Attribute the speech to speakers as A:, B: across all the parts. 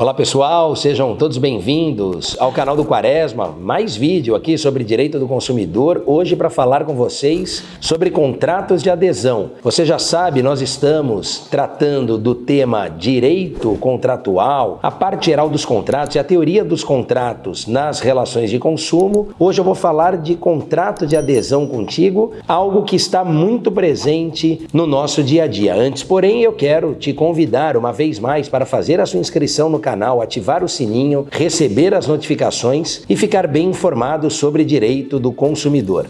A: Olá pessoal, sejam todos bem-vindos ao canal do Quaresma, mais vídeo aqui sobre direito do consumidor, hoje para falar com vocês sobre contratos de adesão. Você já sabe, nós estamos tratando do tema direito contratual, a parte geral dos contratos e a teoria dos contratos nas relações de consumo. Hoje eu vou falar de contrato de adesão contigo, algo que está muito presente no nosso dia a dia. Antes, porém, eu quero te convidar uma vez mais para fazer a sua inscrição no canal, ativar o sininho, receber as notificações e ficar bem informado sobre direito do consumidor.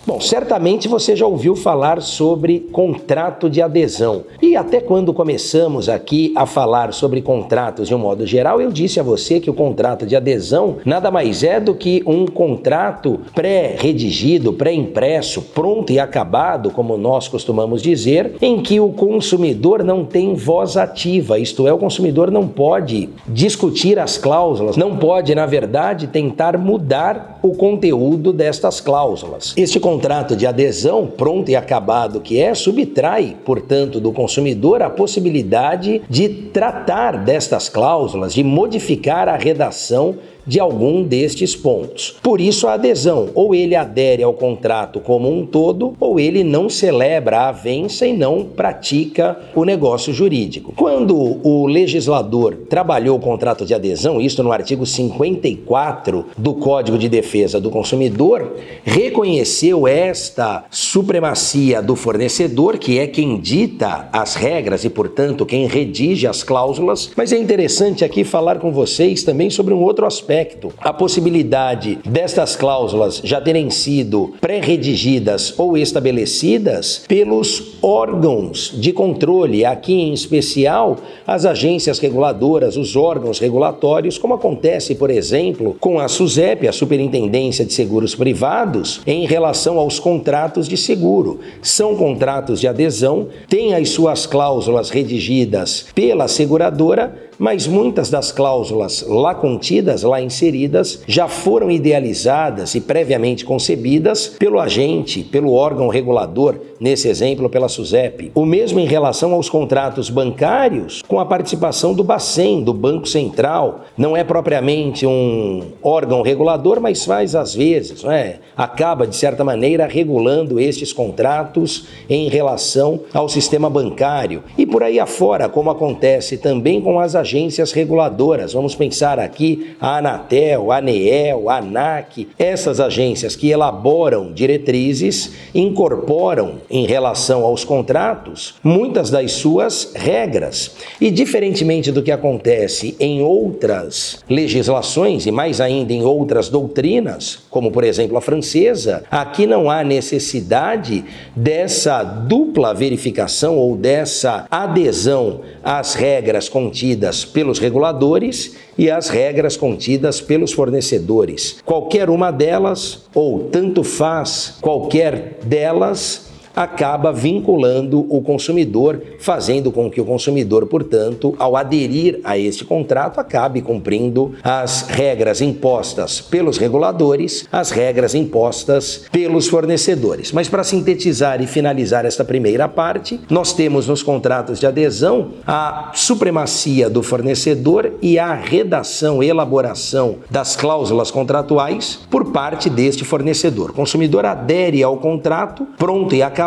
A: Bom, certamente você já ouviu falar sobre contrato de adesão. E até quando começamos aqui a falar sobre contratos de um modo geral, eu disse a você que o contrato de adesão nada mais é do que um contrato pré-redigido, pré-impresso, pronto e acabado, como nós costumamos dizer, em que o consumidor não tem voz ativa, isto é, o consumidor não pode discutir as cláusulas, não pode, na verdade, tentar mudar o conteúdo destas cláusulas. Este contrato de adesão, pronto e acabado que é, subtrai, portanto, do consumidor a possibilidade de tratar destas cláusulas, de modificar a redação de algum destes pontos. Por isso a adesão, ou ele adere ao contrato como um todo, ou ele não celebra a avença e não pratica o negócio jurídico. Quando o legislador trabalhou o contrato de adesão, isto no artigo 54 do Código de Defesa do Consumidor, reconheceu esta supremacia do fornecedor, que é quem dita as regras e, portanto, quem redige as cláusulas, mas é interessante aqui falar com vocês também sobre um outro aspecto. A possibilidade destas cláusulas já terem sido pré-redigidas ou estabelecidas pelos órgãos de controle, aqui em especial as agências reguladoras, os órgãos regulatórios, como acontece, por exemplo, com a SUSEP, a Superintendência de Seguros Privados, em relação aos contratos de seguro. São contratos de adesão, têm as suas cláusulas redigidas pela seguradora, mas muitas das cláusulas lá contidas, lá inseridas, já foram idealizadas e previamente concebidas pelo agente, pelo órgão regulador, nesse exemplo pela SUSEP. O mesmo em relação aos contratos bancários, com a participação do Bacen, do Banco Central. Não é propriamente um órgão regulador, mas faz às vezes, acaba de certa maneira regulando estes contratos em relação ao sistema bancário. E por aí afora, como acontece também com as agências reguladoras. Vamos pensar aqui a Anatel, a ANEEL, a ANAC, essas agências que elaboram diretrizes, incorporam em relação aos contratos muitas das suas regras. E diferentemente do que acontece em outras legislações e mais ainda em outras doutrinas, como por exemplo a francesa, aqui não há necessidade dessa dupla verificação ou dessa adesão às regras contidas pelos reguladores e às regras contidas pelos fornecedores. Qualquer uma delas, ou tanto faz qualquer delas, acaba vinculando o consumidor, fazendo com que o consumidor, portanto, ao aderir a este contrato, acabe cumprindo as regras impostas pelos reguladores, as regras impostas pelos fornecedores. Mas para sintetizar e finalizar esta primeira parte, nós temos nos contratos de adesão a supremacia do fornecedor e a redação, elaboração das cláusulas contratuais por parte deste fornecedor. O consumidor adere ao contrato, pronto e acabado,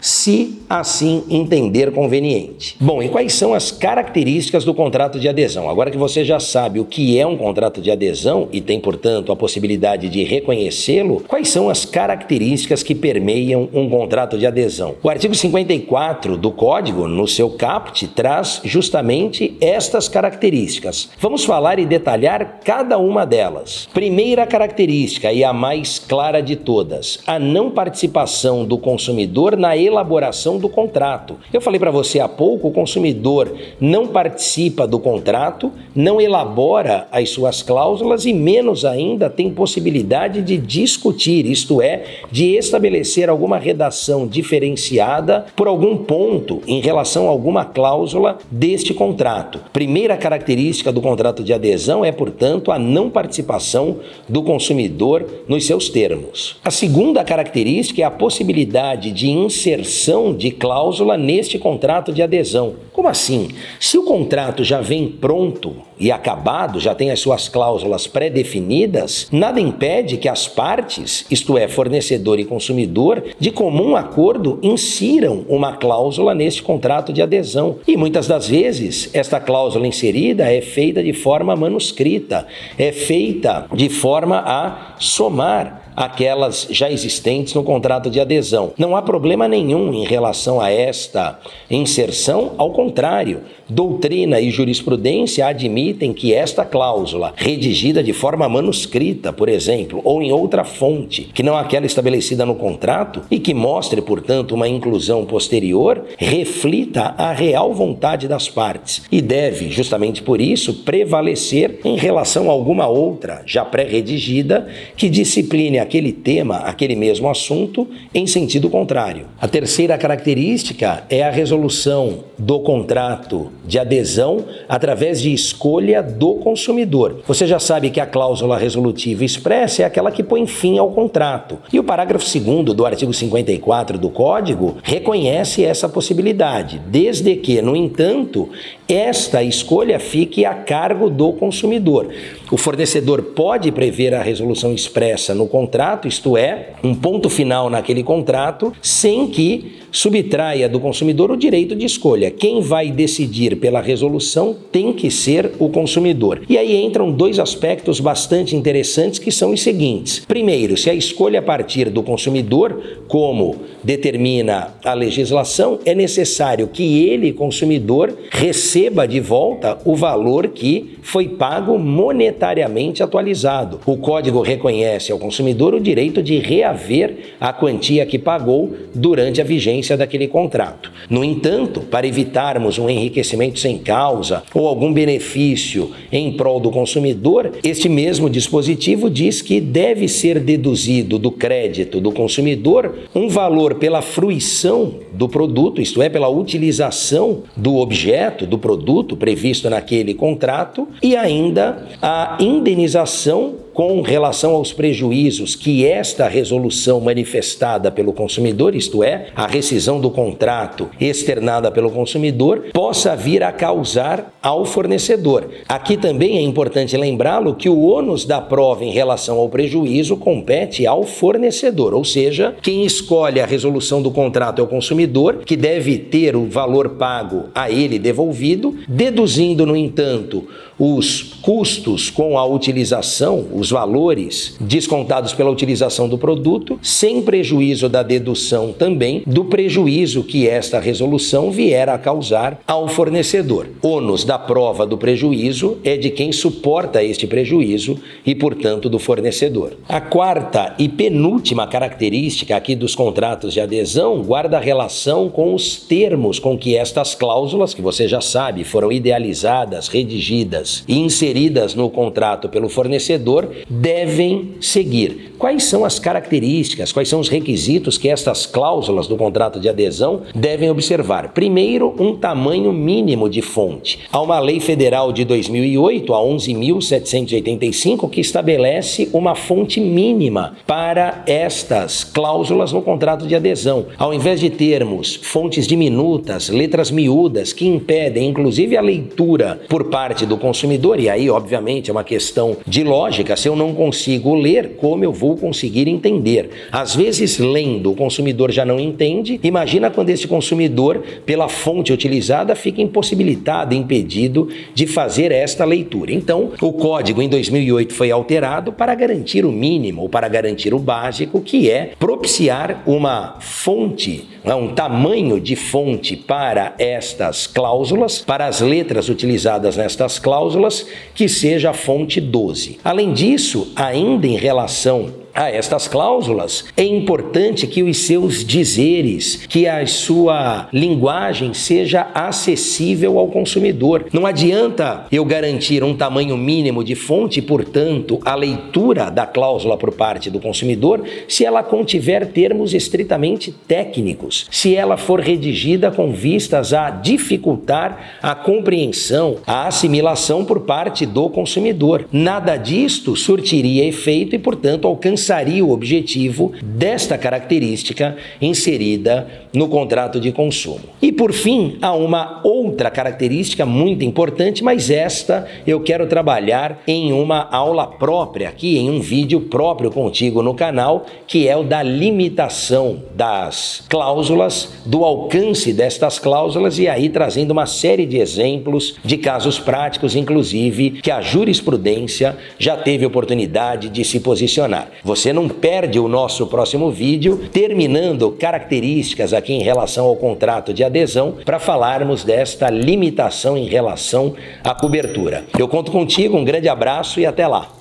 A: se assim entender conveniente. Bom, e quais são as características do contrato de adesão? Agora que você já sabe o que é um contrato de adesão e tem, portanto, a possibilidade de reconhecê-lo, quais são as características que permeiam um contrato de adesão? O artigo 54 do Código, no seu caput, traz justamente estas características. Vamos falar e detalhar cada uma delas. Primeira característica e a mais clara de todas, a não participação do consumidor na elaboração do contrato. Eu falei para você há pouco, o consumidor não participa do contrato, não elabora as suas cláusulas e menos ainda tem possibilidade de discutir, isto é, de estabelecer alguma redação diferenciada por algum ponto em relação a alguma cláusula deste contrato. Primeira característica do contrato de adesão é, portanto, a não participação do consumidor nos seus termos. A segunda característica é a possibilidade possibilidade de inserção de cláusula neste contrato de adesão. Como assim? Se o contrato já vem pronto e acabado, já tem as suas cláusulas pré-definidas, nada impede que as partes, isto é, fornecedor e consumidor, de comum acordo insiram uma cláusula neste contrato de adesão. E muitas das vezes, esta cláusula inserida é feita de forma manuscrita, é feita de forma a somar aquelas já existentes no contrato de adesão. Não há problema nenhum em relação a esta inserção, ao contrário, doutrina e jurisprudência admitem que esta cláusula, redigida de forma manuscrita, por exemplo, ou em outra fonte, que não aquela estabelecida no contrato, e que mostre, portanto, uma inclusão posterior, reflita a real vontade das partes e deve, justamente por isso, prevalecer em relação a alguma outra, já pré-redigida, que discipline aquele tema, aquele mesmo assunto, em sentido contrário. A terceira característica é a resolução do contrato de adesão através de escolha do consumidor. Você já sabe que a cláusula resolutiva expressa é aquela que põe fim ao contrato. E o parágrafo 2º do artigo 54 do Código reconhece essa possibilidade, desde que, no entanto, esta escolha fique a cargo do consumidor. O fornecedor pode prever a resolução expressa no contrato, isto é, um ponto final naquele contrato, sem que subtraia do consumidor o direito de escolha. Quem vai decidir pela resolução tem que ser o consumidor. E aí entram dois aspectos bastante interessantes que são os seguintes. Primeiro, se a escolha partir do consumidor, como determina a legislação, é necessário que ele, consumidor, receba de volta o valor que foi pago monetariamente atualizado. O Código reconhece ao consumidor o direito de reaver a quantia que pagou durante a vigência daquele contrato. No entanto, para evitarmos um enriquecimento sem causa ou algum benefício em prol do consumidor, este mesmo dispositivo diz que deve ser deduzido do crédito do consumidor um valor pela fruição do produto, isto é, pela utilização do objeto, do produto previsto naquele contrato, e ainda a indenização com relação aos prejuízos que esta resolução manifestada pelo consumidor, isto é, a rescisão do contrato externada pelo consumidor, possa vir a causar ao fornecedor. Aqui também é importante lembrá-lo que o ônus da prova em relação ao prejuízo compete ao fornecedor, ou seja, quem escolhe a resolução do contrato é o consumidor, que deve ter o valor pago a ele devolvido, deduzindo, no entanto, os custos com a utilização, os valores descontados pela utilização do produto, sem prejuízo da dedução também do prejuízo que esta resolução vier a causar ao fornecedor. Ônus da prova do prejuízo é de quem suporta este prejuízo e, portanto, do fornecedor. A quarta e penúltima característica aqui dos contratos de adesão guarda relação com os termos com que estas cláusulas, que você já sabe, foram idealizadas, redigidas e inseridas no contrato pelo fornecedor, devem seguir. Quais são as características, quais são os requisitos que estas cláusulas do contrato de adesão devem observar? Primeiro, um tamanho mínimo de fonte. Há uma lei federal de 2008, a 11.785, que estabelece uma fonte mínima para estas cláusulas no contrato de adesão. Ao invés de termos fontes diminutas, letras miúdas, que impedem inclusive a leitura por parte do consumidor, e aí obviamente é uma questão de lógica, se eu não consigo ler, como eu vou conseguir entender? Às vezes, lendo, o consumidor já não entende. Imagina quando esse consumidor, pela fonte utilizada, fica impossibilitado, impedido de fazer esta leitura. Então, o Código em 2008 foi alterado para garantir o mínimo, ou para garantir o básico, que é propiciar uma fonte, um tamanho de fonte para estas cláusulas, para as letras utilizadas nestas cláusulas, que seja a fonte 12. Além disso, ainda em relação a estas cláusulas, é importante que os seus dizeres, que a sua linguagem seja acessível ao consumidor. Não adianta eu garantir um tamanho mínimo de fonte, portanto, a leitura da cláusula por parte do consumidor, se ela contiver termos estritamente técnicos, se ela for redigida com vistas a dificultar a compreensão, a assimilação por parte do consumidor. Nada disto surtiria efeito e, portanto, alcançaria alcançaria o objetivo desta característica inserida no contrato de consumo. E por fim, há uma outra característica muito importante, mas esta eu quero trabalhar em uma aula própria aqui, em um vídeo próprio contigo no canal, que é o da limitação das cláusulas, do alcance destas cláusulas, e aí trazendo uma série de exemplos de casos práticos, inclusive, que a jurisprudência já teve oportunidade de se posicionar. Você não perde o nosso próximo vídeo, terminando características aqui em relação ao contrato de adesão, para falarmos desta limitação em relação à cobertura. Eu conto contigo, um grande abraço e até lá.